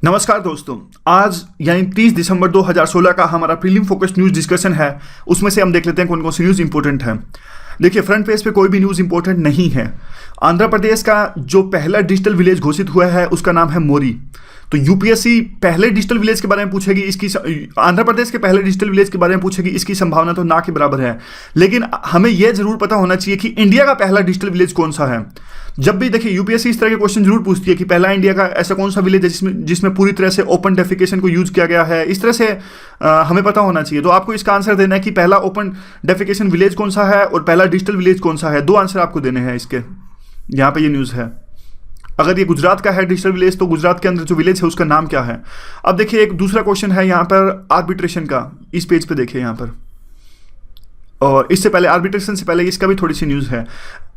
नमस्कार दोस्तों। आज यानी 30 दिसंबर 2016 का हमारा प्रीलिम फोकस्ड न्यूज़ डिस्कशन है। उसमें से हम देख लेते हैं कौन कौन सी न्यूज़ इंपॉर्टेंट है। देखिए, फ्रंट पेज पे कोई भी न्यूज़ इंपॉर्टेंट नहीं है। आंध्र प्रदेश का जो पहला डिजिटल विलेज घोषित हुआ है उसका नाम है मोरी। तो यूपीएससी पहले डिजिटल विलेज के बारे में पूछेगी, इसकी आंध्र प्रदेश के पहले डिजिटल विलेज के बारे में पूछेगी, इसकी संभावना तो ना के बराबर है। लेकिन हमें यह जरूर पता होना चाहिए कि इंडिया का पहला डिजिटल विलेज कौन सा है। जब भी देखिए यूपीएससी इस तरह के क्वेश्चन जरूर पूछती है कि पहला इंडिया का ऐसा कौन सा विलेज है जिसमें पूरी तरह से ओपन डेफिकेशन को यूज किया गया है, इस तरह से हमें पता होना चाहिए। तो आपको इसका आंसर देना है कि पहला ओपन डेफिकेशन विलेज कौन सा है और पहला डिजिटल विलेज कौन सा है। दो आंसर आपको देने हैं इसके। यहाँ पे ये न्यूज़ है। अगर ये गुजरात का है डिजिटल विलेज तो गुजरात के अंदर जो विलेज है उसका नाम क्या है। अब देखिए, एक दूसरा क्वेश्चन है यहाँ पर आर्बिट्रेशन का। इस पेज पे देखिए यहाँ पर, और इससे पहले आर्बिट्रेशन से पहले इसका भी थोड़ी सी न्यूज़ है।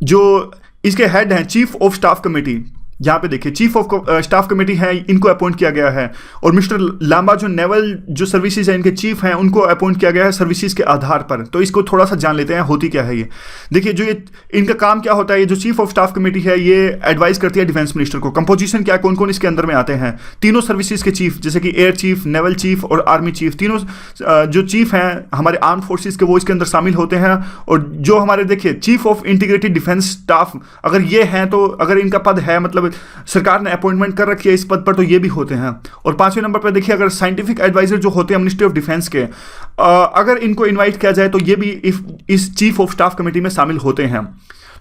जो इसके हेड हैं चीफ ऑफ स्टाफ कमेटी, यहाँ पे देखिए चीफ ऑफ स्टाफ कमेटी है, इनको अपॉइंट किया गया है। और मिस्टर लांबा जो नेवल जो सर्विसेज है इनके चीफ हैं, उनको अपॉइंट किया गया है सर्विसेज के आधार पर। तो इसको थोड़ा सा जान लेते हैं होती क्या है ये। देखिए, जो ये इनका काम क्या होता है, ये जो चीफ ऑफ स्टाफ कमेटी है ये एडवाइस करती है डिफेंस मिनिस्टर को। कंपोजिशन क्या, कौन कौन इसके अंदर में आते हैं। तीनों सर्विसेज के चीफ, जैसे कि एयर चीफ, नेवल चीफ और आर्मी चीफ, तीनों जो चीफ हैं हमारे आर्म फोर्सेज के, वो इसके अंदर शामिल होते हैं। और जो हमारे देखिए chief of integrated defence staff, अगर ये हैं तो अगर इनका पद है, मतलब सरकार अपॉइंटमेंट कर रखी है इस पद पर, तो ये भी होते हैं। और पांचवें नंबर पर देखिए, अगर साइंटिफिक एडवाइजर जो होते हैं मिनिस्ट्री ऑफ डिफेंस के, अगर इनको इनवाइट किया जाए तो ये भी इस चीफ ऑफ स्टाफ कमेटी में शामिल होते हैं।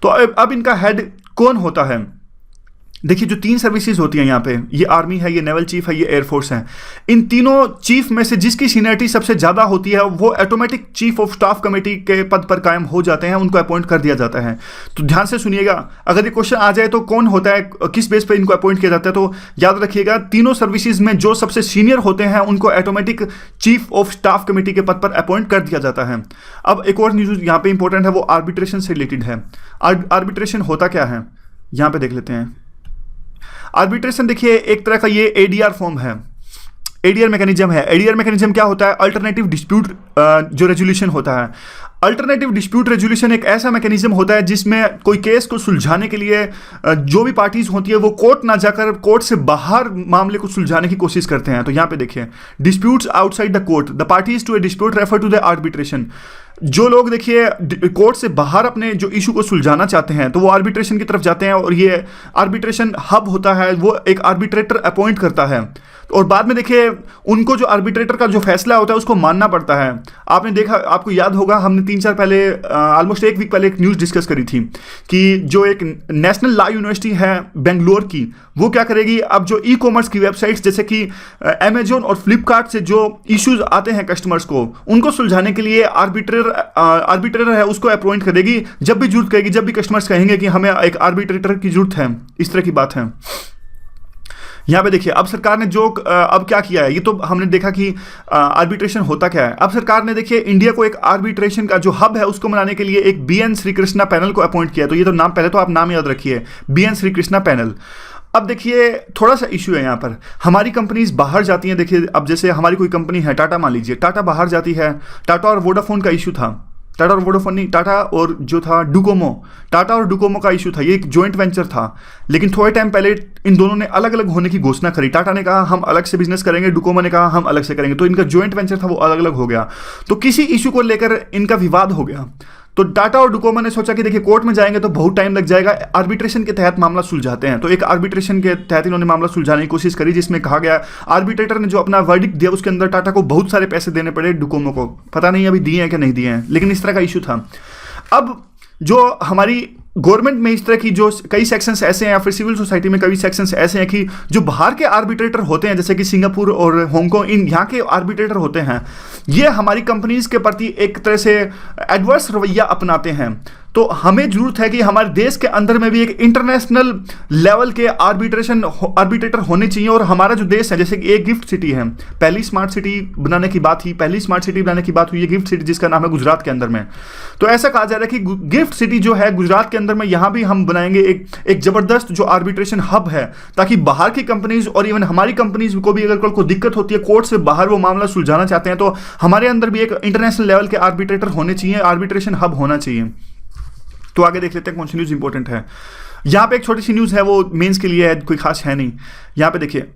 तो अब इनका हेड कौन होता है। देखिए, जो तीन सर्विसेज होती हैं यहाँ पे, ये आर्मी है, ये नेवल चीफ है, ये एयरफोर्स है। इन तीनों चीफ में से जिसकी सीनियरिटी सबसे ज़्यादा होती है वो automatic chief of staff committee के पद पर कायम हो जाते हैं, उनको अपॉइंट कर दिया जाता है। तो ध्यान से सुनिएगा, अगर ये क्वेश्चन आ जाए तो कौन होता है, किस बेस पर इनको अपॉइंट किया जाता है, तो याद रखिएगा तीनों सर्विसेज में जो सबसे सीनियर होते हैं उनको automatic chief of staff committee के पद पर अपॉइंट कर दिया जाता है। अब एक और न्यूज़ यहाँ पे इंपॉर्टेंट है, वो आर्बिट्रेशन से रिलेटेड है। आर्बिट्रेशन होता क्या है, यहाँ पे देख लेते हैं। आर्बिट्रेशन देखिए एक तरह का ये एडीआर फॉर्म है, एडीआर मैकेनिज्म है। एडीआर मैकेनिज्म क्या होता है, अल्टरनेटिव डिस्प्यूट जो रेजोल्यूशन होता है। अल्टरनेटिव डिस्प्यूट रेजोल्यूशन एक ऐसा मैकेनिज्म होता है जिसमें कोई केस को सुलझाने के लिए जो भी पार्टीज होती है वो कोर्ट ना जाकर कोर्ट से बाहर मामले को सुलझाने की कोशिश करते हैं। तो यहाँ पे देखिए, disputes outside the court, the parties to a dispute refer to the arbitration. जो लोग देखिए कोर्ट से बाहर अपने जो इशू को सुलझाना चाहते हैं तो वो आर्बिट्रेशन की तरफ जाते हैं, और ये आर्बिट्रेशन हब होता है, वो एक आर्बिट्रेटर अपॉइंट करता है। और बाद में देखिए उनको जो आर्बिट्रेटर का जो फैसला होता है उसको मानना पड़ता है। आपने देखा, आपको याद होगा, हमने 3-4 पहले ऑलमोस्ट एक वीक पहले एक न्यूज़ डिस्कस करी थी कि जो एक नेशनल लॉ यूनिवर्सिटी है बेंगलोर की, वो क्या करेगी, अब जो ई कॉमर्स की वेबसाइट्स जैसे कि अमेजोन और फ्लिपकार्ट से जो इश्यूज आते हैं कस्टमर्स को, उनको सुलझाने के लिए आर्बिट्रेटर है उसको अपॉइंट करेगी जब भी जरूरत करेगी, जब भी कस्टमर्स कहेंगे कि हमें एक आर्बिट्रेटर की जरूरत है। इस तरह की बात है। यहाँ पे देखिए, अब सरकार ने जो अब क्या किया है, ये तो हमने देखा कि आर्बिट्रेशन होता क्या है। अब सरकार ने देखिए इंडिया को एक आर्बिट्रेशन का जो हब है उसको बनाने के लिए एक बीएन श्री कृष्णा पैनल को अपॉइंट किया। तो ये तो नाम, पहले तो आप नाम याद रखिए, बीएन श्री कृष्णा पैनल। अब देखिए थोड़ा सा इशू है यहाँ पर, हमारी कंपनीज बाहर जाती हैं। देखिए, अब जैसे हमारी कोई कंपनी है, टाटा मान लीजिए, टाटा बाहर जाती है। टाटा और वोडाफोन का इशू था, टाटा और वोडाफोन नहीं, टाटा और जो था डोकोमो, टाटा और डोकोमो का इशू था। ये एक जॉइंट वेंचर था, लेकिन थोड़े टाइम पहले इन दोनों ने अलग अलग होने की घोषणा करी। टाटा ने कहा हम अलग से बिजनेस करेंगे, डोकोमो ने कहा हम अलग से करेंगे। तो इनका जॉइंट वेंचर था वो अलग अलग हो गया। तो किसी इशू को लेकर इनका विवाद हो गया। तो टाटा और डोकोमो ने सोचा कि देखिए कोर्ट में जाएंगे तो बहुत टाइम लग जाएगा, आर्बिट्रेशन के तहत मामला सुलझाते हैं। तो एक आर्बिट्रेशन के तहत इन्होंने मामला सुलझाने की कोशिश करी, जिसमें कहा गया आर्बिट्रेटर ने जो अपना वर्डिक्ट दिया उसके अंदर टाटा को बहुत सारे पैसे देने पड़े, डोकोमो को पता नहीं अभी दिए हैं कि नहीं दिए हैं, लेकिन इस तरह का इशू था। अब जो हमारी गवर्नमेंट में इस तरह की जो कई सेक्शंस ऐसे हैं, या फिर सिविल सोसाइटी में कई सेक्शंस ऐसे हैं कि जो बाहर के आर्बिट्रेटर होते हैं, जैसे कि सिंगापुर और हांगकांग, इन यहाँ के आर्बिट्रेटर होते हैं, ये हमारी कंपनीज के प्रति एक तरह से एडवर्स रवैया अपनाते हैं। तो हमें जरूरत है कि हमारे देश के अंदर में भी एक इंटरनेशनल लेवल के आर्बिट्रेटर होने चाहिए। और हमारा जो देश है, जैसे कि एक गिफ्ट सिटी है, पहली स्मार्ट सिटी बनाने की बात हुई, ये गिफ्ट सिटी जिसका नाम है गुजरात के अंदर में। तो ऐसा कहा जा रहा है कि गिफ्ट सिटी जो है गुजरात के अंदर में, यहाँ भी हम बनाएंगे एक जबरदस्त जो आर्बिट्रेशन हब है, ताकि बाहर की कंपनीज और इवन हमारी कंपनीज को भी अगर कोई दिक्कत होती है, कोर्ट से बाहर वो मामला सुलझाना चाहते हैं, तो हमारे अंदर भी एक इंटरनेशनल लेवल के आर्बिट्रेटर होने चाहिए, आर्बिट्रेशन हब होना चाहिए। तो आगे देख लेते हैं कौन सी न्यूज़ इंपॉर्टेंट है। यहाँ पे एक छोटी सी न्यूज़ है, वो मेंस के लिए है, कोई खास है नहीं। यहाँ पे देखिए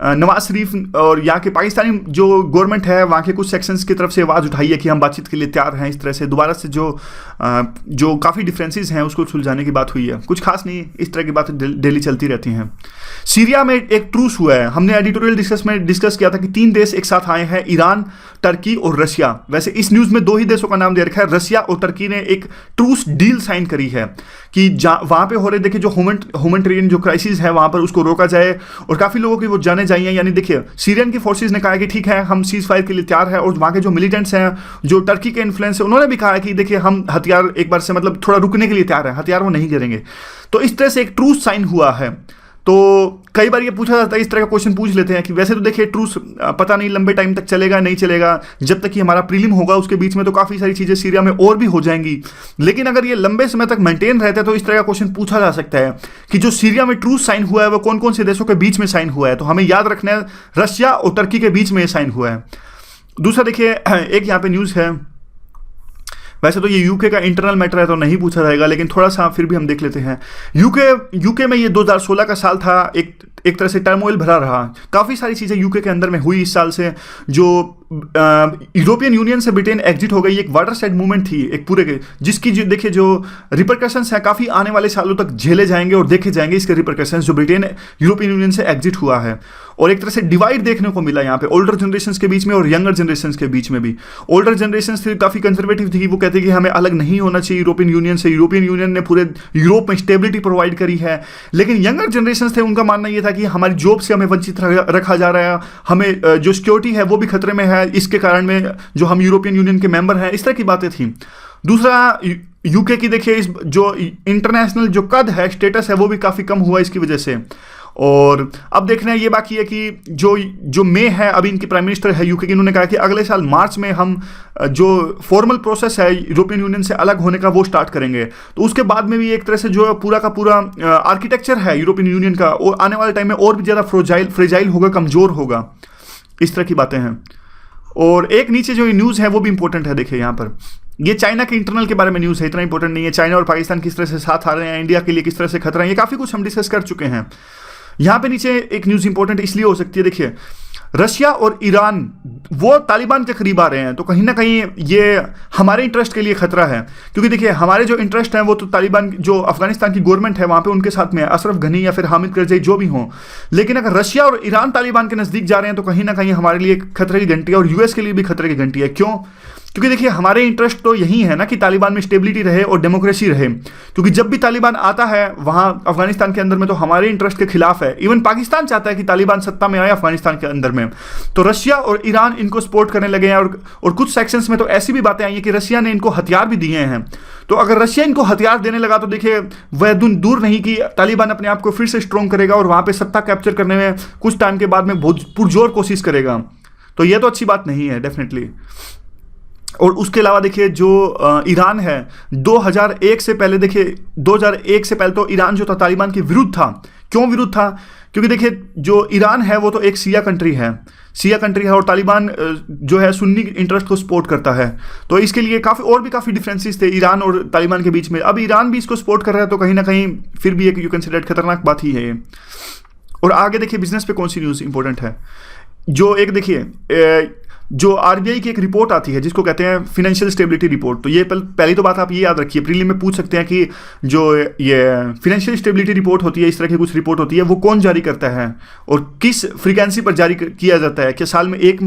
नवाज शरीफ और यहाँ के पाकिस्तानी जो गवर्नमेंट है वहाँ के कुछ सेक्शंस की तरफ से आवाज़ उठाई है कि हम बातचीत के लिए तैयार हैं। इस तरह से दोबारा से जो काफ़ी डिफरेंसेस हैं उसको सुलझाने की बात हुई है। कुछ खास नहीं, इस तरह की बातें डेली चलती रहती हैं। सीरिया में एक ट्रूस हुआ है। हमने एडिटोरियल डिस्कस किया था कि 3 देश एक साथ आए हैं, ईरान, टर्की और रशिया। वैसे इस न्यूज़ में 2 ही देशों का नाम दे रखा है, रशिया और टर्की ने एक ट्रूस डील साइन करी है कि वहाँ पे हो रहे देखिए जो ह्यूमैनिटेरियन जो क्राइसिस है वहाँ पर उसको रोका जाए, और काफ़ी लोगों की वो जाने जाइए। यानी देखिए सीरियन की फोर्सेज ने कहा कि ठीक है हम सीज फायर के लिए तैयार है, और वहाँ के जो मिलिटेंट्स हैं जो टर्की के इन्फ्लुएंस है उन्होंने भी कहा कि देखिए हम हथियार एक बार से मतलब थोड़ा रुकने के लिए तैयार है, हथियार वो नहीं गिरेंगे। तो इस तरह से एक ट्रूस साइन हुआ है। तो कई बार ये पूछा जाता है, इस तरह का क्वेश्चन पूछ लेते हैं कि वैसे तो देखिए ट्रूस पता नहीं लंबे टाइम तक चलेगा नहीं चलेगा, जब तक कि हमारा प्रीलिम होगा उसके बीच में तो काफ़ी सारी चीज़ें सीरिया में और भी हो जाएंगी, लेकिन अगर ये लंबे समय तक मेंटेन रहता है तो इस तरह का क्वेश्चन पूछा जा सकता है कि जो सीरिया में ट्रूस साइन हुआ है वो कौन कौन से देशों के बीच में साइन हुआ है। तो हमें याद रखना है रशिया और टर्की के बीच में ये साइन हुआ है। दूसरा देखिए एक यहाँ पे न्यूज़ है, वैसे तो ये यूके का इंटरनल मैटर है तो नहीं पूछा जाएगा, लेकिन थोड़ा सा फिर भी हम देख लेते हैं। यूके में ये 2016 का साल था, एक तरह से टर्मोइल भरा रहा। काफ़ी सारी चीज़ें यूके के अंदर में हुई इस साल से। जो यूरोपियन यूनियन से ब्रिटेन एग्जिट हो गई, एक वाटरशेड मूवमेंट थी एक पूरे के, जिसकी जो देखिए जो रिपरकशंस हैं काफ़ी आने वाले सालों तक झेले जाएंगे और देखे जाएंगे इसके रिपरकशंस, जो ब्रिटेन यूरोपियन यूनियन से एग्जिट हुआ है। और एक तरह से डिवाइड देखने को मिला यहाँ पे ओल्डर जनरेशंस के बीच में और यंगर जनरेशंस के बीच में भी। ओल्डर जनरेशंस थी काफ़ी कंजर्वेटिव थी, वो कहते कि हमें अलग नहीं होना चाहिए यूरोपियन यूनियन से, यूरोपियन यूनियन ने पूरे यूरोप में स्टेबिलिटी प्रोवाइड करी है। लेकिन यंगर जनरेशंस थे, उनका मानना ये था कि हमारी जॉब से हमें वंचित रखा जा रहा है, हमें जो सिक्योरिटी है वो भी खतरे में है, इसके कारण में जो हम यूरोपियन यूनियन के मेंबर हैं, इस तरह की बातें थी। दूसरा यूके की देखिए इस जो इंटरनेशनल जो कद है, स्टेटस है, वो भी काफ़ी कम हुआ इसकी वजह से। और अब देखना है ये बाकी है कि जो मे है अभी इनकी प्राइम मिनिस्टर है यूके की, इन्होंने कहा कि अगले साल मार्च में हम जो फॉर्मल प्रोसेस है यूरोपियन यूनियन से अलग होने का वो स्टार्ट करेंगे। तो उसके बाद में भी एक तरह से जो पूरा का पूरा आर्किटेक्चर है यूरोपियन यूनियन का, और आने वाले टाइम में और भी ज़्यादा फ्रेजाइल होगा, कमज़ोर होगा। इस तरह की बातें हैं। और एक नीचे जो न्यूज़ है वो भी इंपॉर्टेंट है। देखिए यहाँ पर ये चाइना के इंटरनल के बारे में न्यूज़ है, इतना इंपॉर्टेंट नहीं है। चाइना और पाकिस्तान किस तरह से साथ आ रहे हैं, इंडिया के लिए किस तरह से खतरा है, ये काफ़ी कुछ हम डिस्कस कर चुके हैं। यहाँ पे नीचे एक न्यूज़ इंपॉर्टेंट इसलिए हो सकती है, देखिए रशिया और ईरान वो तालिबान के करीब आ रहे हैं, तो कहीं ना कहीं ये हमारे इंटरेस्ट के लिए खतरा है। क्योंकि देखिए हमारे जो इंटरेस्ट हैं वो तो तालिबान जो अफगानिस्तान की गवर्नमेंट है वहाँ पे उनके साथ में अशरफ गनी या फिर हामिद करजई जो भी हों, लेकिन अगर रशिया और ईरान तालिबान के नज़दीक जा रहे हैं तो कहीं ना कहीं हमारे लिए खतरे की घंटी है, और यूएस के लिए भी खतरे की घंटी है। क्यों? क्योंकि देखिए हमारे इंटरेस्ट तो यही है ना कि तालिबान में स्टेबिलिटी रहे और डेमोक्रेसी रहे। क्योंकि जब भी तालिबान आता है वहाँ अफगानिस्तान के अंदर में तो हमारे इंटरेस्ट के खिलाफ है। इवन पाकिस्तान चाहता है कि तालिबान सत्ता में आए अफगानिस्तान के अंदर में। तो रशिया और ईरान इनको सपोर्ट करने लगे हैं, और कुछ सेक्शंस में तो ऐसी भी बातें आई हैं कि रशिया ने इनको हथियार भी दिए हैं। तो अगर रशिया इनको हथियार देने लगा तो देखिए वह दूर नहीं कि तालिबान अपने आप को फिर से स्ट्रॉन्ग करेगा और वहाँ पर सत्ता कैप्चर करने में कुछ टाइम के बाद में बहुत पुरजोर कोशिश करेगा। तो यह तो अच्छी बात नहीं है डेफिनेटली। और उसके अलावा देखिए जो ईरान है 2001 से पहले, देखिए 2001 से पहले तो ईरान जो था तालिबान के विरुद्ध था। क्यों विरुद्ध था? क्योंकि देखिए जो ईरान है वो तो एक शिया कंट्री है और तालिबान जो है सुन्नी इंटरेस्ट को सपोर्ट करता है। तो इसके लिए काफ़ी डिफरेंसेस थे ईरान और तालिबान के बीच में। अब ईरान भी इसको सपोर्ट कर रहा है, तो कहीं ना कहीं फिर भी एक यू कंसिडर्ड खतरनाक बात ही है ये। और आगे देखिए बिजनेस पे कौन सी न्यूज़ इंपॉर्टेंट है। जो एक देखिए जो आरबीआई की एक रिपोर्ट आती है जिसको कहते हैं फिनेंशियल स्टेबिलिटी रिपोर्ट। तो ये पहली तो बात आप ये याद रखिए, प्रीलिम में पूछ सकते हैं कि जो ये फिनेंशियल स्टेबिलिटी रिपोर्ट होती है, इस तरह की कुछ रिपोर्ट होती है, वो कौन जारी करता है और किस फ्रीक्वेंसी पर जारी किया जाता है। क्या साल में एक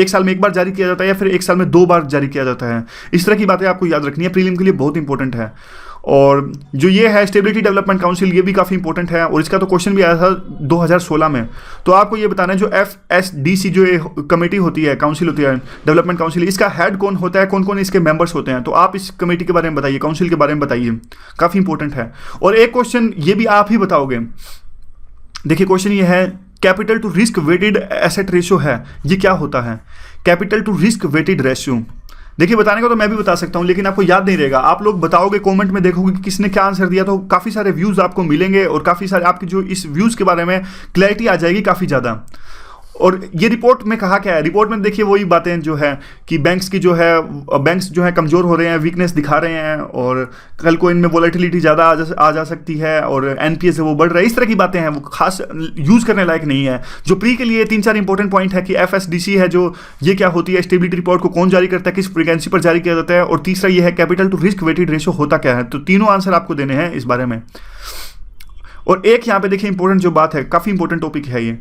साल में एक बार जारी किया जाता है या फिर एक साल में 2 बार जारी किया जाता है। इस तरह की बातें आपको याद रखनी है, प्रीलिम के लिए बहुत इंपॉर्टेंट है। और जो ये है स्टेबिलिटी डेवलपमेंट काउंसिल, ये भी काफ़ी इंपॉर्टेंट है, और इसका तो क्वेश्चन भी आया था 2016 में। तो आपको ये बताना है जो FSDC जो ये कमेटी होती है, काउंसिल होती है, डेवलपमेंट काउंसिल, इसका हेड कौन होता है, कौन कौन इसके मेंबर्स होते हैं। तो आप इस कमेटी के बारे में बताइए, काउंसिल के बारे में बताइए, काफ़ी इंपॉर्टेंट है। और एक क्वेश्चन ये भी आप ही बताओगे। देखिए क्वेश्चन ये है, capital to risk weighted asset ratio है, ये क्या होता है? Capital to risk weighted ratio, देखिए बताने को तो मैं भी बता सकता हूँ, लेकिन आपको याद नहीं रहेगा। आप लोग बताओगे, कमेंट में देखोगे कि किसने क्या आंसर दिया, तो काफ़ी सारे व्यूज़ आपको मिलेंगे और काफ़ी सारे आपके जो इस व्यूज़ के बारे में क्लैरिटी आ जाएगी काफ़ी ज़्यादा। और ये रिपोर्ट में कहा क्या है, रिपोर्ट में देखिए वही बातें जो है कि बैंक्स जो है कमज़ोर हो रहे हैं, वीकनेस दिखा रहे हैं, और कल को इनमें वोलेटिलिटी ज़्यादा आ जा सकती है, और एनपीएस है वो बढ़ रहा है। इस तरह की बातें हैं, वो खास यूज़ करने लायक नहीं है। जो प्री के लिए 3-4 इंपॉर्टेंट पॉइंट है कि एफएसडीसी है जो ये क्या होती है, स्टेबिलिटी रिपोर्ट को कौन जारी करता है, किस फ्रीक्वेंसी पर जारी किया जाता है, और तीसरा ये है capital to risk weighted ratio होता क्या है। तो तीनों आंसर आपको देने हैं इस बारे में। और एक यहाँ पे देखिए इंपॉर्टेंट जो बात है, काफ़ी इंपॉर्टेंट टॉपिक है ये।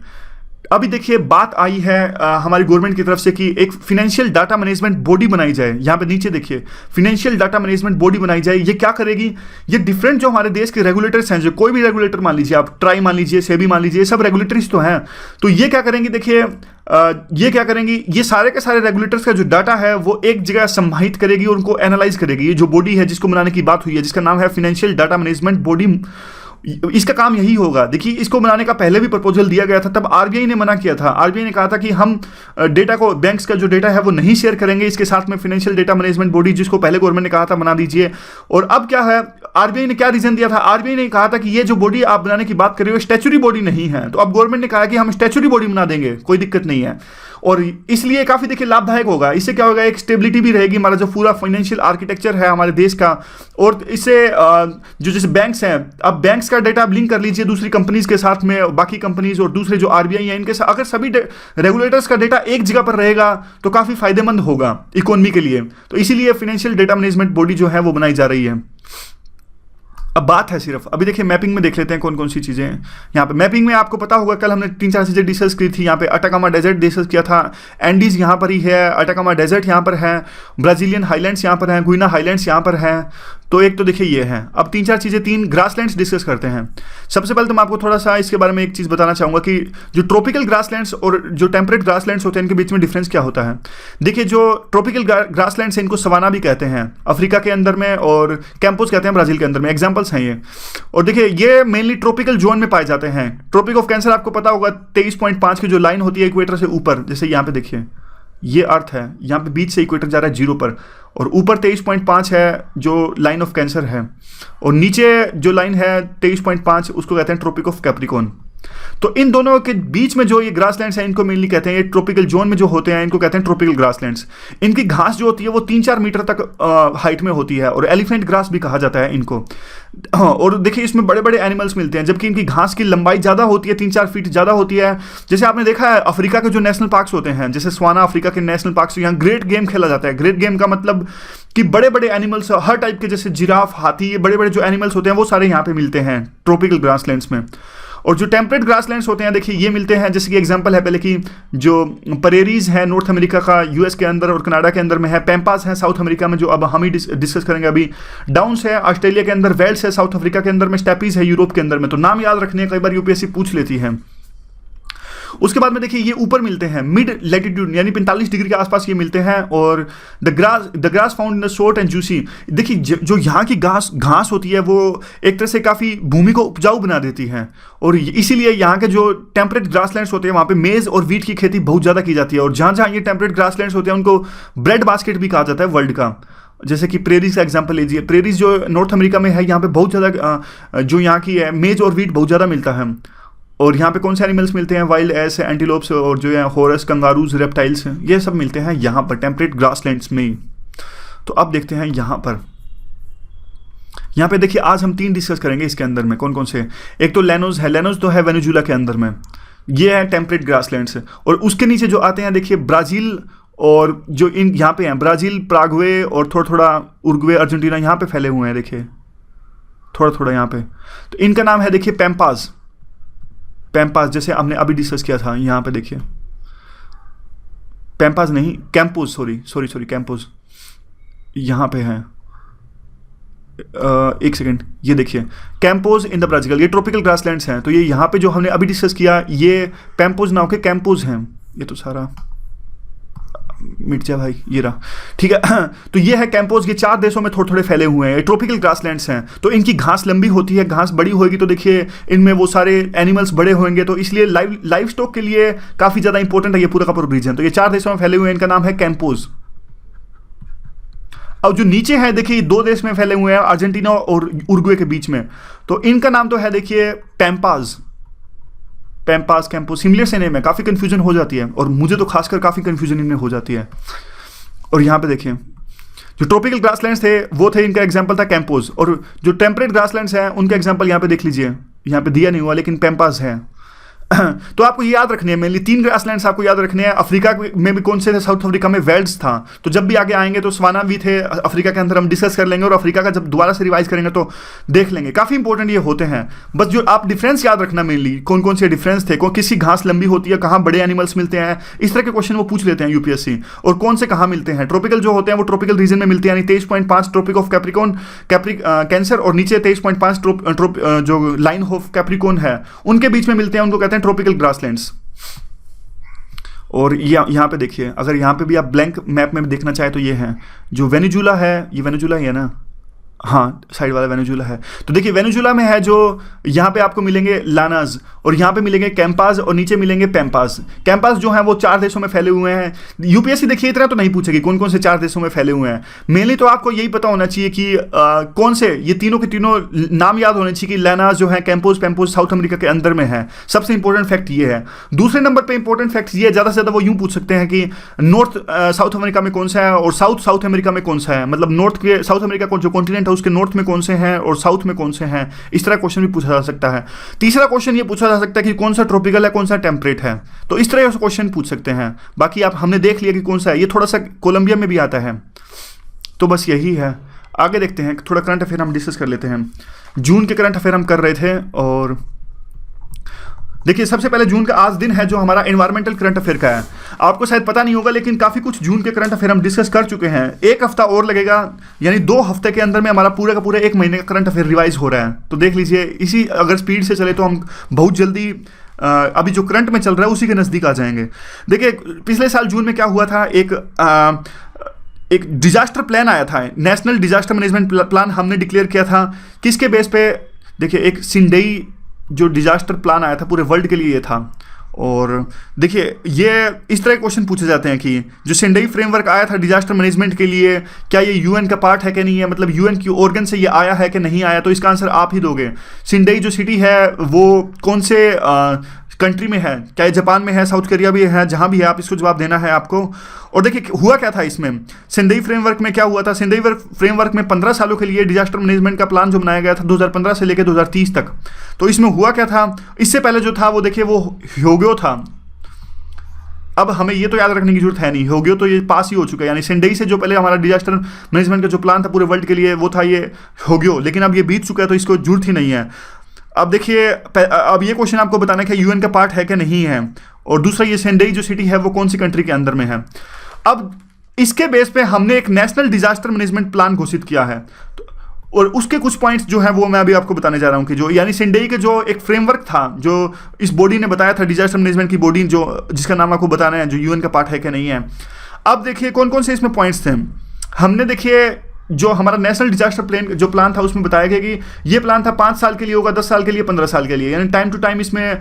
अभी देखिए बात आई है हमारी गवर्नमेंट की तरफ से कि एक फाइनेंशियल डाटा मैनेजमेंट बॉडी बनाई जाए। यहाँ पे नीचे देखिए फाइनेंशियल डाटा मैनेजमेंट बॉडी बनाई जाए। ये क्या करेगी, ये डिफरेंट जो हमारे देश के रेगुलेटर्स हैं, जो कोई भी रेगुलेटर मान लीजिए आप, ट्राई मान लीजिए, सेबी मान लीजिए, सब रेगुलेटर्स तो हैं। तो ये क्या करेंगे, देखिए ये क्या करेंगी, ये सारे के सारे रेगुलेटर्स का जो डाटा है वो एक जगह समाहित करेगी और उनको एनालाइज करेगी। ये जो बॉडी है जिसको बनाने की बात हुई है, जिसका नाम है फाइनेंशियल डाटा मैनेजमेंट बॉडी, इसका काम यही होगा। देखिए इसको बनाने का पहले भी प्रपोजल दिया गया था, तब आरबीआई ने मना किया था। आरबीआई ने कहा था कि हम डेटा को, बैंक्स का जो डेटा है वो नहीं शेयर करेंगे, इसके साथ में फाइनेंशियल डेटा मैनेजमेंट बॉडी जिसको पहले गवर्नमेंट ने कहा था बना दीजिए। और अब क्या है, आरबीआई ने क्या रीजन दिया था, आरबीआई ने कहा था कि ये जो बॉडी आप बनाने की बात कर रहे हो स्टैच्यूरी बॉडी नहीं है। तो अब गवर्नमेंट ने कहा कि हम स्टैच्यूरी बॉडी बना देंगे, कोई दिक्कत नहीं है, और इसलिए काफी देखिए लाभदायक होगा। इससे क्या होगा, एक स्टेबिलिटी भी रहेगी, हमारा जो पूरा फाइनेंशियल आर्किटेक्चर है हमारे देश का। और इससे जो जैसे बैंक्स हैं, अब बैंक्स का डेटा आप लिंक कर लीजिए दूसरी कंपनीज के साथ में, बाकी कंपनीज और दूसरे जो आरबीआई है इनके साथ, अगर सभी रेगुलेटर्स का डेटा एक जगह पर रहेगा तो काफी फायदेमंद होगा इकोनॉमी के लिए। तो इसीलिए फाइनेंशियल डेटा मैनेजमेंट बॉडी जो है वो बनाई जा रही है। अब बात है सिर्फ, अभी देखिए मैपिंग में देख लेते हैं कौन कौन सी चीज़ें हैं यहाँ पे। मैपिंग में आपको पता होगा कल हमने 3-4 चीज़ें डिस्कस की थी। यहाँ पे अटाकामा डेजर्ट डिस्कस किया था, एंडीज यहाँ पर ही है, अटाकामा डेजर्ट यहाँ पर है, ब्राजीलियन हाईलैंड्स यहाँ पर हैं, गुइना हाईलैंड्स यहाँ पर हैं। तो एक तो देखिए ये है। अब 3-4 चीज़ें, 3 ग्रासलैंड्स डिस्कस करते हैं। सबसे पहले तो मैं आपको थोड़ा सा इसके बारे में एक चीज़ बताना चाहूँगा कि जो ट्रॉपिकल ग्रासलैंड्स और जो टेम्परेट ग्रासलैंड्स होते हैं इनके बीच में डिफरेंस क्या होता है। देखिए जो ट्रॉपिकल ग्रासलैंड्स हैं इनको सवाना भी कहते हैं अफ्रीका के अंदर में, और कैंपोस कहते हैं ब्राजील के अंदर में, एग्जाम्पल्स हैं ये। और देखिए ये मेनली ट्रॉपिकल जोन में पाए जाते हैं। ट्रॉपिक ऑफ कैंसर आपको पता होगा 23.5 की जो लाइन होती है इक्वेटर से ऊपर, जैसे यहाँ पे देखिए ये अर्थ है, यहाँ पे बीच से इक्वेटर जा रहा है 0 पर, और ऊपर 23.5 है जो लाइन ऑफ कैंसर है, और नीचे जो लाइन है 23.5 उसको कहते हैं ट्रॉपिक ऑफ कैप्रिकॉर्न। तो इन दोनों के बीच में जो ये ग्रासलैंड्स हैं इनको मेनली कहते हैं, ये ट्रॉपिकल जोन में जो होते हैं इनको कहते हैं ट्रॉपिकल ग्रासलैंड्स। इनकी घास जो होती है वो 3-4 मीटर तक हाइट में होती है, और एलिफेंट ग्रास भी कहा जाता है इनको। और देखिए इसमें बड़े बड़े एनिमल्स मिलते हैं, जबकि इनकी घास की लंबाई ज़्यादा होती है, 3-4 फीट ज़्यादा होती है। जैसे आपने देखा है अफ्रीका के जो नेशनल पार्क्स होते हैं, जैसे स्वाना अफ्रीका के नेशनल पार्क्स, यहाँ ग्रेट गेम खेला जाता है। ग्रेट गेम का मतलब कि बड़े बड़े एनिमल्स हर टाइप के, जैसे जिराफ, हाथी, ये बड़े बड़े जो एनिमल्स होते हैं वो सारे यहाँ पे मिलते हैं ट्रॉपिकल ग्रासलैंड्स में। और जो टेम्परेट ग्रासलैंड्स होते हैं देखिए ये मिलते हैं, जैसे कि एग्जांपल है पहले कि जो परेरीज है नॉर्थ अमेरिका का, यूएस के अंदर और कनाडा के अंदर में है, पैम्पास है साउथ अमेरिका में जो अब हम ही डिस्कस करेंगे अभी, डाउन्स है ऑस्ट्रेलिया के अंदर, वेल्स है साउथ अफ्रीका के अंदर में, स्टेपीज है यूरोप के अंदर में। तो नाम याद रखने कई बार यूपीएससी पूछ लेती है। उसके बाद में देखिए ये ऊपर मिलते हैं मिड लैटिट्यूड यानी 45 डिग्री के आसपास ये मिलते हैं। और the grass found in the short and juicy, देखिए जो यहाँ की घास होती है वो एक तरह से काफ़ी भूमि को उपजाऊ बना देती है, और इसीलिए यहाँ के जो टेम्परेट ग्रासलैंड्स होते हैं वहाँ पे मेज़ और वीट की खेती बहुत ज़्यादा की जाती है। और जहाँ जहाँ ये टेम्परेट ग्रासलैंड्स होते हैं उनको ब्रेड बास्केट भी कहा जाता है वर्ल्ड का। जैसे कि प्रेरीज का एग्जांपल लीजिए, प्रेरीज जो नॉर्थ अमेरिका में है यहाँ पे बहुत ज़्यादा जो यहाँ की है मेज और वीट बहुत ज़्यादा मिलता है। और यहाँ पे कौन से एनिमल्स मिलते हैं, वाइल्ड एस, एंटीलोप्स और जो है हॉरस, कंगारूज, रेप्टाइल्स, ये सब मिलते हैं यहाँ पर टेम्परेट ग्रासलैंड्स में। तो अब देखते हैं यहाँ पे देखिए आज हम 3 डिस्कस करेंगे इसके अंदर में, कौन कौन से। एक तो लेनोज है, लेनोज तो है वेनेजुला के अंदर में, ये है टेम्परेट ग्रासलैंड्स। और उसके नीचे जो आते हैं देखिए ब्राज़ील, और जो इन यहाँ पे हैं ब्राज़ील, प्रागवे और थोड़ा थोड़ा उरुग्वे, अर्जेंटीना यहाँ पे फैले हुए हैं देखिए थोड़ा थोड़ा यहाँ पे। तो इनका नाम है देखिए पैम्पास, जैसे हमने अभी डिस्कस किया था। यहाँ पे देखिए पैम्पास नहीं, कैंपोस, सॉरी कैंपोस यहाँ पे है। एक सेकेंड, ये देखिए कैंपोज इन द ब्राज़ील, ये ट्रॉपिकल ग्रासलैंड्स हैं। तो ये यहाँ पे जो हमने अभी डिस्कस किया ये पैम्पोज ना होके कैंपोज हैं। ये तो सारा मिट जा भाई, ये रहा, ठीक है। तो ये है कैंपोज, ये 4 देशों में थोड़े थोड़े फैले हुए हैं, ये ट्रॉपिकल ग्रासलैंड्स हैं। तो इनकी घास लंबी होती है, घास बड़ी होगी तो देखिए इनमें वो सारे एनिमल्स बड़े होंगे, तो इसलिए लाइव स्टॉक के लिए काफ़ी ज़्यादा इंपॉर्टेंट है ये पूरा का पूरा रीजन। तो ये 4 देशों में फैले हुए हैं, इनका नाम है कैंपोज। अब जो नीचे है देखिए 2 देश में फैले हुए हैं, अर्जेंटीना और उरुग्वे के बीच में, तो इनका नाम तो है देखिए पैम्पाज। पैम्पास, कैंपस सिमिलर से नेम है, काफ़ी कन्फ्यूजन हो जाती है, और मुझे तो खासकर काफ़ी कन्फ्यूजन इनमें हो जाती है। और यहाँ पे देखिए जो ट्रॉपिकल ग्रासलैंड्स थे वो थे, इनका एग्जांपल था कैंपोज, और जो टेम्परेट ग्रासलैंड्स हैं उनका एग्जांपल यहाँ पे देख लीजिए, यहाँ पे दिया नहीं हुआ लेकिन पैम्पास है। तो आपको ये याद रखने हैं, मेनली 3 ग्रासलैंड्स आपको याद रखने हैं। अफ्रीका में भी कौन से थे? साउथ अफ्रीका में वेल्ड्स था, तो जब भी आगे आएंगे तो सवाना भी थे अफ्रीका के अंदर, हम डिस्कस कर लेंगे, और अफ्रीका का जब दोबारा से रिवाइज करेंगे तो देख लेंगे, काफ़ी इंपॉर्टेंट ये होते हैं। बस जो आप डिफरेंस याद रखना, मेनली कौन कौन से डिफरेंस थे, किसी घास लंबी होती है, कहाँ बड़े एनिमल्स मिलते हैं, इस तरह के क्वेश्चन वो पूछ लेते हैं यूपीएससी, और कौन से कहाँ मिलते हैं। ट्रॉपिकल जो होते हैं वो ट्रॉपिकल रीजन में मिलते हैं, यानी 23.5 ट्रॉपिक ऑफ कैप्रिकॉन कैंसर, और नीचे 23.5 जो लाइन ऑफ कैप्रिकॉन है उनके बीच में मिलते हैं, उनको कहते हैं ट्रॉपिकल ग्रासलैंड्स। और यहाँ पे देखिए, अगर यहाँ पे भी आप ब्लैंक मैप में देखना चाहे तो ये है जो वेनेजुला है, ये वेनेजुला ही है ना, हाँ साइड वाला वेनेजुला है। तो देखिए वेनेजुला में है जो यहाँ पे आपको मिलेंगे लानाज, और यहाँ पे मिलेंगे कैंपास, और नीचे मिलेंगे पैम्पास। कैंपास जो है वो 4 देशों में फैले हुए हैं। यूपीएससी देखिए इतना तो नहीं पूछेगी कौन कौन से 4 देशों में फैले हुए हैं, मेनली तो आपको यही पता होना चाहिए कि कौन से, ये तीनों के तीनों नाम याद होने चाहिए कि लानाज जो है, कैंपोज, पैम्पोज साउथ अमेरिका के अंदर में है। सबसे इंपॉर्टेंट फैक्ट ये है। दूसरे नंबर पर इंपॉर्टेंट फैक्ट ये, ज़्यादा से ज़्यादा वो यूँ पूछ सकते हैं कि नॉर्थ साउथ अमेरिका में कौन सा है, और साउथ अमेरिका में कौन सा है, मतलब नॉर्थ के साउथ अमेरिका को जो कॉन्टिनेंट है उसके नॉर्थ में कौन से हैं और साउथ में कौन से हैं, इस तरह क्वेश्चन भी पूछा जा सकता है। तीसरा क्वेश्चन ये पूछा जा सकता है कि कौन सा ट्रॉपिकल है, कौन सा टेम्परेट है, तो इस तरह क्वेश्चन पूछ सकते हैं। बाकी आप हमने देख लिया कि कौन सा है, ये थोड़ा सा कोलंबिया में भी आता है, तो बस यही है। आगे देखते हैं, थोड़ा करंट अफेयर हम डिस्कस कर लेते हैं। जून के करंट अफेयर हम कर रहे थे, और देखिए सबसे पहले जून का आज दिन है जो हमारा एनवायरमेंटल करंट अफेयर का है। आपको शायद पता नहीं होगा लेकिन काफ़ी कुछ जून के करंट अफेयर हम डिस्कस कर चुके हैं। 1 हफ्ता और लगेगा, यानी 2 हफ्ते के अंदर में हमारा पूरा का पूरा 1 महीने का करंट अफेयर रिवाइज हो रहा है। तो देख लीजिए, इसी अगर स्पीड से चले तो हम बहुत जल्दी अभी जो करंट में चल रहा है उसी के नज़दीक आ जाएंगे। देखिए पिछले साल जून में क्या हुआ था, एक डिजास्टर प्लान आया था, नेशनल डिजास्टर मैनेजमेंट प्लान हमने डिक्लेयर किया था। किसके बेस पे? देखिए एक सिंडेई जो डिजास्टर प्लान आया था पूरे वर्ल्ड के लिए ये था। और देखिए ये इस तरह के क्वेश्चन पूछे जाते हैं कि जो सिंडेई फ्रेमवर्क आया था डिजास्टर मैनेजमेंट के लिए, क्या ये यूएन का पार्ट है कि नहीं है, मतलब यूएन की ऑर्गन से ये आया है कि नहीं आया, तो इसका आंसर आप ही दोगे। सिंडेई जो सिटी है वो कौन से कंट्री में है, क्या ये जापान में है, साउथ कोरिया भी है, जहां भी है आप इसको जवाब देना है आपको। और देखिए हुआ क्या था इसमें, सिंडेई फ्रेमवर्क में क्या हुआ था, सिंडेई फ्रेमवर्क में 15 सालों के लिए डिजास्टर मैनेजमेंट का प्लान जो बनाया गया था 2015 से लेकर 2030 तक। तो इसमें हुआ क्या था, इससे पहले जो था वो देखिए वो ह्योग्यो था। अब हमें ये तो याद रखने की जरूरत है नहीं, ह्योग्यो तो ये पास ही हो चुका है, यानी सिंडेई से जो पहले हमारा डिजास्टर मैनेजमेंट का जो प्लान था पूरे वर्ल्ड के लिए वो था ये ह्योग्यो, लेकिन अब ये बीत चुका है तो इसको जरूरत ही नहीं है। अब देखिए अब ये क्वेश्चन आपको बताना है कि यूएन का पार्ट है कि नहीं है, और दूसरा ये सिंडेई जो सिटी है वो कौन सी कंट्री के अंदर में है। अब इसके बेस पे हमने एक नेशनल डिजास्टर मैनेजमेंट प्लान घोषित किया है, और उसके कुछ पॉइंट्स जो है वो मैं अभी आपको बताने जा रहा हूँ कि जो यानी सिंडेई के जो एक फ्रेमवर्क था जो इस बॉडी ने बताया था, डिजास्टर मैनेजमेंट की बॉडी जो जिसका नाम आपको बताना है जो यूएन का पार्ट है कि नहीं है। अब देखिए कौन कौन से इसमें पॉइंट्स थे। हमने देखिए जो हमारा नेशनल डिजास्टर जो प्लान था उसमें बताया गया कि ये प्लान था 5 साल के लिए होगा, 10 साल के लिए, 15 साल के लिए, यानी टाइम टू टाइम इसमें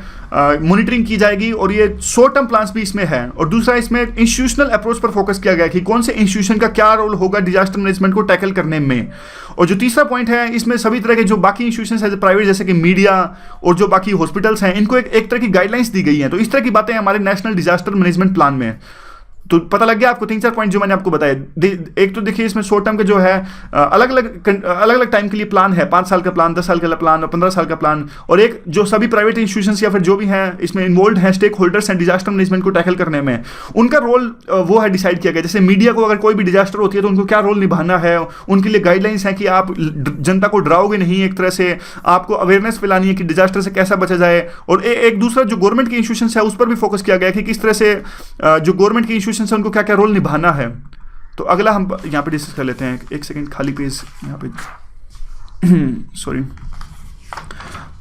मॉनिटरिंग की जाएगी, और ये शॉर्ट टर्म प्लान्स भी इसमें है। और दूसरा इसमें इंस्टीट्यूशनल अप्रोच पर फोकस किया गया कि कौन से इंस्टीट्यूशन का क्या रोल होगा डिजास्टर मैनेजमेंट को टैकल करने में। और जो तीसरा पॉइंट है इसमें सभी तरह के जो बाकी इंस्टीट्यूशन है प्राइवेट जैसे कि मीडिया और जो बाकी हॉस्पिटल्स हैं इनको एक तरह की गाइडलाइंस दी गई हैं। तो इस तरह की बातें हमारे नेशनल डिजास्टर मैनेजमेंट प्लान में। तो पता लग गया आपको 3-4 पॉइंट जो मैंने आपको बताया। एक तो देखिए इसमें शॉर्ट टर्म के जो है अलग अलग टाइम के लिए प्लान है, 5 साल का प्लान, 10 साल का प्लान और 15 साल का प्लान। और एक जो सभी प्राइवेट इंस्टीट्यूशंस या फिर जो भी हैं इसमें इन्वॉल्व हैं स्टेक होल्डर्स हैं डिजास्टर मैनेजमेंट को टैकल करने में, उनका रोल वो है डिसाइड किया गया। जैसे मीडिया को अगर कोई भी डिजास्टर होती है तो उनको क्या रोल निभाना है, उनके लिए गाइडलाइंस हैं कि आप जनता को डराओगे नहीं, एक तरह से आपको अवेयरनेस फैलानी है कि डिजास्टर से कैसा बचा जाए। और एक दूसरा जो गवर्नमेंट की इंस्टीट्यूशंस है उस पर भी फोकस किया गया कि किस तरह से जो गवर्नमेंट की इंस्टीट्यूशंस है उनको क्या क्या रोल निभाना है। तो अगला हम यहाँ पे डिस्कस कर लेते हैं। एक सेकंड, खाली पेज यहाँ पे सॉरी।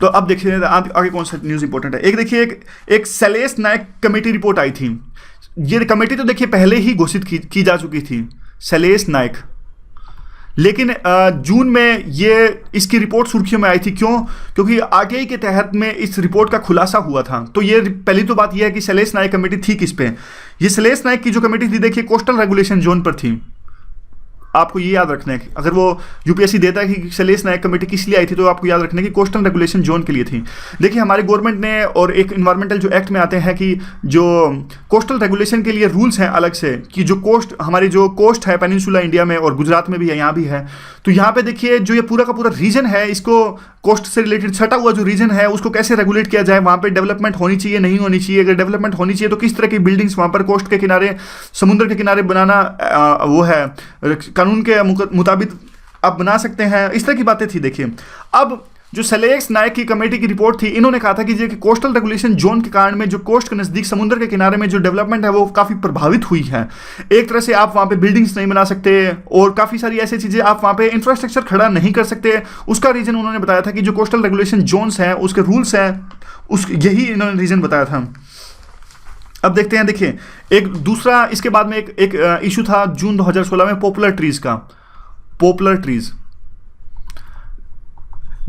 तो अब देखिए आगे कौन सा न्यूज़ इंपॉर्टेंट है। एक देखिए एक शैलेश नायक कमेटी रिपोर्ट आई थी। ये कमेटी तो देखिए पहले ही घोषित की जा चुकी थी, शैलेश नायक, लेकिन जून में ये इसकी रिपोर्ट सुर्खियों में आई थी। क्यों? क्योंकि आरटीआई के तहत में इस रिपोर्ट का खुलासा हुआ था। तो ये पहली तो बात यह है कि शैलेश नायक कमेटी थी किस पे। ये शैलेश नायक की जो कमेटी थी देखिए कोस्टल रेगुलेशन जोन पर थी। आपको ये याद रखना है कि अगर वो यूपीएससी देता है कि शैलेश नायक कमेटी किस लिए आई थी, तो आपको याद रखना है कि कोस्टल रेगुलेशन जोन के लिए थी। देखिए हमारी गवर्नमेंट ने और एक इन्वायरमेंटल जो एक्ट में आते हैं कि जो कोस्टल रेगुलेशन के लिए रूल्स हैं अलग से, कि जो हमारी जो कोस्ट है पेनिनसुला इंडिया में और गुजरात में भी है, यहाँ भी है, तो यहाँ पे देखिए जो ये पूरा का पूरा रीजन है, इसको कोस्ट से रिलेटेड छटा हुआ जो रीजन है उसको कैसे रेगुलेट किया जाए, वहाँ पे डेवलपमैंट होनी चाहिए नहीं होनी चाहिए, अगर डेवलपमेंट होनी चाहिए तो किस तरह की बिल्डिंग्स वहाँ पर कोस्ट के किनारे समुद्र के किनारे बनाना वो है कानून के मुताबिक आप बना सकते हैं, इस तरह की बातें थी। देखिए अब जो शैलेश नायक की कमेटी की रिपोर्ट थी, इन्होंने कहा था कि कोस्टल रेगुलेशन जोन के कारण में जो कोस्ट के नज़दीक समुद्र के किनारे में जो डेवलपमेंट है वो काफ़ी प्रभावित हुई है। एक तरह से आप वहाँ पे बिल्डिंग्स नहीं बना सकते और काफ़ी सारी ऐसी चीज़ें आप वहाँ पे इंफ्रास्ट्रक्चर खड़ा नहीं कर सकते। उसका रीज़न उन्होंने बताया था कि जो कोस्टल रेगुलेशन जोन्स हैं उसके रूल्स हैं, यही इन्होंने रीज़न बताया था। अब देखते हैं, देखिए एक दूसरा इसके बाद में एक इशू था जून 2016 में पॉपुलर ट्रीज का। पॉपुलर ट्रीज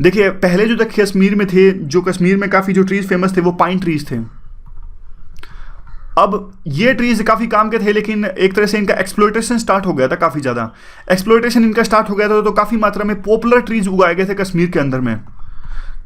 देखिए पहले जो तक कश्मीर में थे, जो कश्मीर में काफ़ी जो ट्रीज फेमस थे वो पाइन ट्रीज थे। अब ये ट्रीज काफ़ी काम के थे, लेकिन एक तरह से इनका एक्सप्लॉयटेशन स्टार्ट हो गया था, काफ़ी ज़्यादा एक्सप्लॉयटेशन इनका स्टार्ट हो गया था, तो काफ़ी मात्रा में पॉपुलर ट्रीज उगाए गए थे कश्मीर के अंदर में।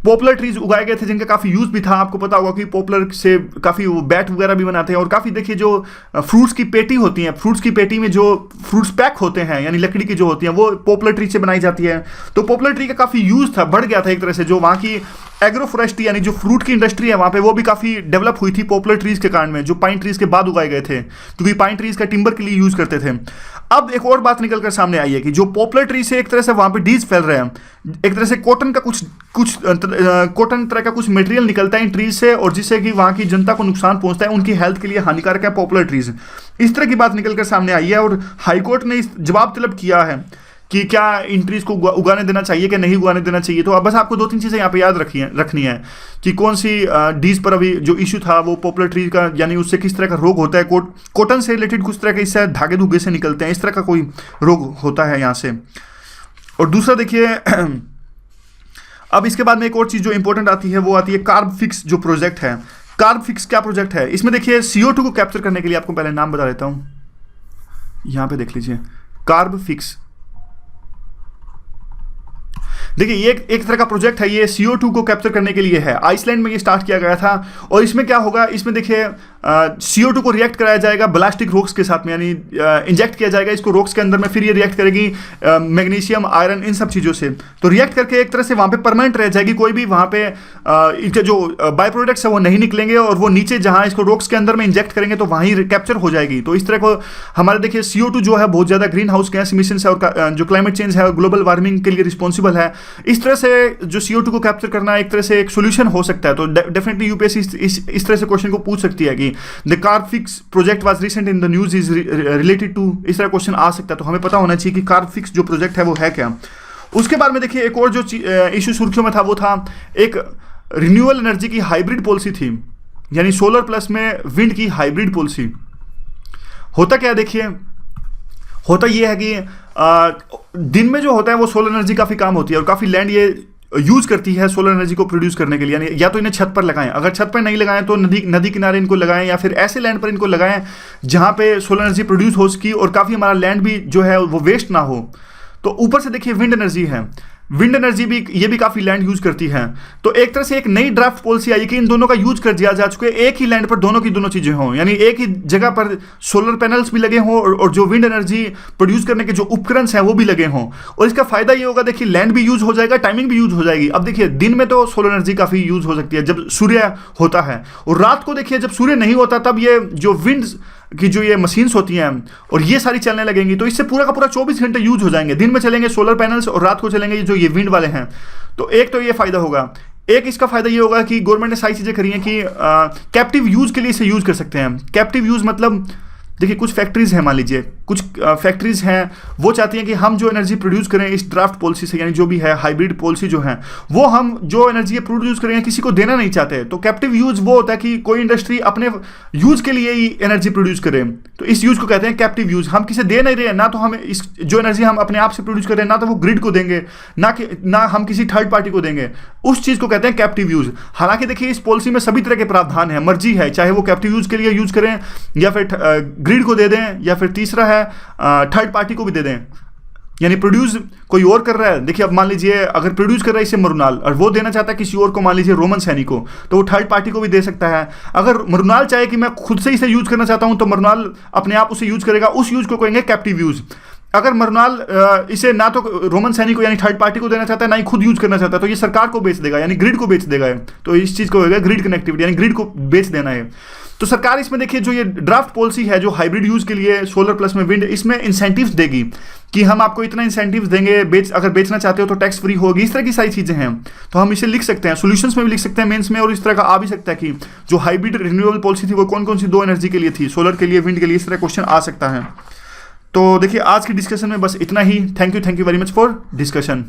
पॉपुलर ट्रीज उगाए गए थे जिनका काफ़ी यूज़ भी था। आपको पता होगा कि पॉपुलर से काफ़ी वो बैट वगैरह भी बनाते हैं, और काफ़ी देखिए जो फ्रूट्स की पेटी होती हैं, फ्रूट्स की पेटी में जो फ्रूट्स पैक होते हैं यानी लकड़ी की जो होती हैं वो पॉपुलर ट्री से बनाई जाती है। तो पॉपुलर ट्री का काफ़ी यूज़ था, बढ़ गया था एक तरह से। जो वहाँ की एग्रो फॉरेस्ट्री यानी जो फ्रूट की इंडस्ट्री है वहाँ पे वो भी काफ़ी डेवलप हुई थी पॉपुलर ट्रीज के कारण में, जो पाइन ट्रीज के बाद उगाए गए थे, क्योंकि पाइन ट्रीज का टिम्बर के लिए यूज़ करते थे। अब एक और बात निकल कर सामने आई है कि जो पॉपुलर ट्री से एक तरह से वहाँ पे डीज फैल रहे हैं, एक तरह से कॉटन का कुछ कॉटन तरह का कुछ मटेरियल निकलता है इन ट्रीज से, और जिससे कि वहाँ की जनता को नुकसान पहुँचता है, उनकी हेल्थ के लिए हानिकारक है पॉपुलर ट्रीज। इस तरह की बात निकल कर सामने आई है, और हाईकोर्ट ने इस जवाब तलब किया है कि क्या इन ट्रीज को उगाने देना चाहिए कि नहीं उगाने देना चाहिए। तो अब बस आपको 2-3 चीज़ें यहाँ पे याद रखनी है कि कौन सी डीज पर अभी जो इशू था वो पॉपुलर ट्री का, यानी उससे किस तरह का रोग होता है, कॉटन से रिलेटेड कुछ तरह के इससे धागे धुगे से निकलते हैं, इस तरह का कोई रोग होता है यहाँ से। और दूसरा देखिए अब इसके बाद में एक और चीज़ जो इंपॉर्टेंट आती है वो आती है कार्ब फिक्स जो प्रोजेक्ट है। कार्ब फिक्स क्या प्रोजेक्ट है? इसमें देखिए CO2 को कैप्चर करने के लिए आपको पहले नाम बता देता हूँ, यहाँ पे देख लीजिए कार्ब फिक्स। देखिए ये एक तरह का प्रोजेक्ट है, ये CO2 को कैप्चर करने के लिए है। आइसलैंड में ये स्टार्ट किया गया था, और इसमें क्या होगा, इसमें देखिए CO2 को रिएक्ट कराया जाएगा ब्लास्टिक रॉक्स के साथ में, यानी इंजेक्ट किया जाएगा इसको रॉक्स के अंदर में, फिर ये रिएक्ट करेगी मैग्नीशियम, आयरन, इन सब चीज़ों से। तो रिएक्ट करके एक तरह से वहाँ पे परमानेंट रह जाएगी, कोई भी वहाँ पे इनके जो बाय प्रोडक्ट्स है वो नहीं निकलेंगे, और वो नीचे जहाँ इसको रॉक्स के अंदर में इंजेक्ट करेंगे तो वहीं कैप्चर हो जाएगी। तो इस तरह को हमारे देखिए CO2 जो है बहुत ज़्यादा ग्रीन हाउस गैस इमिशन है, और जो क्लाइमेट चेंज है ग्लोबल वार्मिंग के लिए रिस्पॉन्सिबल है। इस तरह से जो CO2 को कैप्चर करना एक तरह से एक सोल्यूशन हो सकता है। तो डेफिनेटली यूपीएससी इस तरह से क्वेश्चन को पूछ सकती है कि the carb fix project was recent in the news is related to, इस तरह क्वेश्चन आ सकता है। तो हमें पता होना चाहिए कि कार्ब फिक्स जो प्रोजेक्ट है वो है क्या। उसके बाद में देखिए एक और जो इशू सुर्खियों में था वो था एक रिन्यूएबल एनर्जी की हाइब्रिड पॉलिसी थी, यानी सोलर प्लस में विंड की हाइब्रिड पॉलिसी। होता क्या, देखिए होता ये है कि दिन में जो होता है वो सोलर एनर्जी काफ़ी काम होती है, और काफ़ी लैंड ये यूज़ करती है सोलर एनर्जी को प्रोड्यूस करने के लिए। यानी या तो इन्हें छत पर लगाएं, अगर छत पर नहीं लगाएं तो नदी किनारे इनको लगाएं, या फिर ऐसे लैंड पर इनको लगाएं जहां पे सोलर एनर्जी प्रोड्यूस हो सकी और काफ़ी हमारा लैंड भी जो है वो वेस्ट ना हो। तो ऊपर से देखिए विंड एनर्जी है, विंड एनर्जी भी ये भी काफ़ी लैंड यूज़ करती है। तो एक तरह से एक नई ड्राफ्ट पॉलिसी आई कि इन दोनों का यूज कर दिया जा चुके, एक ही लैंड पर दोनों की दोनों चीज़ें हों, यानी एक ही जगह पर सोलर पैनल्स भी लगे हों और जो विंड एनर्जी प्रोड्यूस करने के जो उपकरण हैं वो भी लगे हों। और इसका फायदा ये होगा, देखिए लैंड भी यूज हो जाएगा, टाइमिंग भी यूज हो जाएगी। अब देखिए दिन में तो सोलर एनर्जी काफ़ी यूज हो सकती है जब सूर्य होता है, और रात को देखिए जब सूर्य नहीं होता तब ये जो विंड कि जो ये मशीन्स होती हैं और ये सारी चलने लगेंगी, तो इससे पूरा का पूरा 24 घंटे यूज हो जाएंगे। दिन में चलेंगे सोलर पैनल्स और रात को चलेंगे जो ये विंड वाले हैं। तो एक तो ये फायदा होगा। एक इसका फायदा ये होगा कि गवर्नमेंट ने सारी चीज़ें करी हैं कि कैप्टिव यूज के लिए इसे यूज कर सकते हैं। कैप्टिव यूज मतलब देखिए कुछ फैक्ट्रीज हैं, मान लीजिए कुछ फैक्ट्रीज हैं, वो चाहती हैं कि हम जो एनर्जी प्रोड्यूस करें इस ड्राफ्ट पॉलिसी से, यानी जो भी है हाइब्रिड पॉलिसी जो है, वो हम जो एनर्जी प्रोड्यूस करें किसी को देना नहीं चाहते। तो कैप्टिव यूज वो होता है कि कोई इंडस्ट्री अपने यूज के लिए ही एनर्जी प्रोड्यूस करे, तो इस यूज को कहते हैं कैप्टिव यूज। हम किसी दे नहीं रहे हैं, ना तो हम इस जो एनर्जी हम अपने आप से प्रोड्यूस कर रहे हैं ना तो वो ग्रिड को देंगे, ना हम किसी थर्ड पार्टी को देंगे, उस चीज़ को कहते हैं कैप्टिव यूज। हालांकि देखिए इस पॉलिसी में सभी तरह के प्रावधान है, मर्जी है, चाहे वो कैप्टिव यूज के लिए यूज करें या फिर ग्रिड को दे दें, या फिर तीसरा है थर्ड पार्टी को भी दे दें। यानी प्रोड्यूस कोई और कर रहा है। देखिए अब मान लीजिए अगर प्रोड्यूस कर रहा है इसे मरुनाल और वो देना चाहता है किसी और को, मान लीजिए रोमन सैनी को, तो वो थर्ड पार्टी को भी दे सकता है। अगर मरुनाल चाहे कि मैं खुद से इसे यूज करना चाहता हूं तो मरुनाल अपने आप उसे यूज करेगा, उस यूज को कहेंगे कैप्टिव यूज। अगर मरुनाल इसे ना तो रोमन सैनी को यानी थर्ड पार्टी को देना चाहता है, ना ही खुद यूज करना चाहता है, तो ये सरकार को बेच देगा, यानी ग्रिड को बेच देगा। तो इस चीज को होगा ग्रिड कनेक्टिविटी, यानी ग्रिड को बेच देना है। तो सरकार इसमें देखिए जो ये ड्राफ्ट पॉलिसी है जो हाइब्रिड यूज के लिए सोलर प्लस में विंड, इसमें इंसेंटिव्स देगी कि हम आपको इतना इंसेंटिव्स देंगे, अगर बेचना चाहते हो तो टैक्स फ्री होगी, इस तरह की सारी चीजें हैं। तो हम इसे लिख सकते हैं, सॉल्यूशंस में भी लिख सकते हैं, मेंस में, और इस तरह का आ भी सकता है कि जो हाइब्रिड रिन्यूएबल पॉलिसी थी वो कौन कौन सी दो एनर्जी के लिए थी, सोलर के लिए, विंड के लिए, इस तरह क्वेश्चन आ सकता है। तो देखिए आज की डिस्कशन में बस इतना ही। Thank you very much for discussion.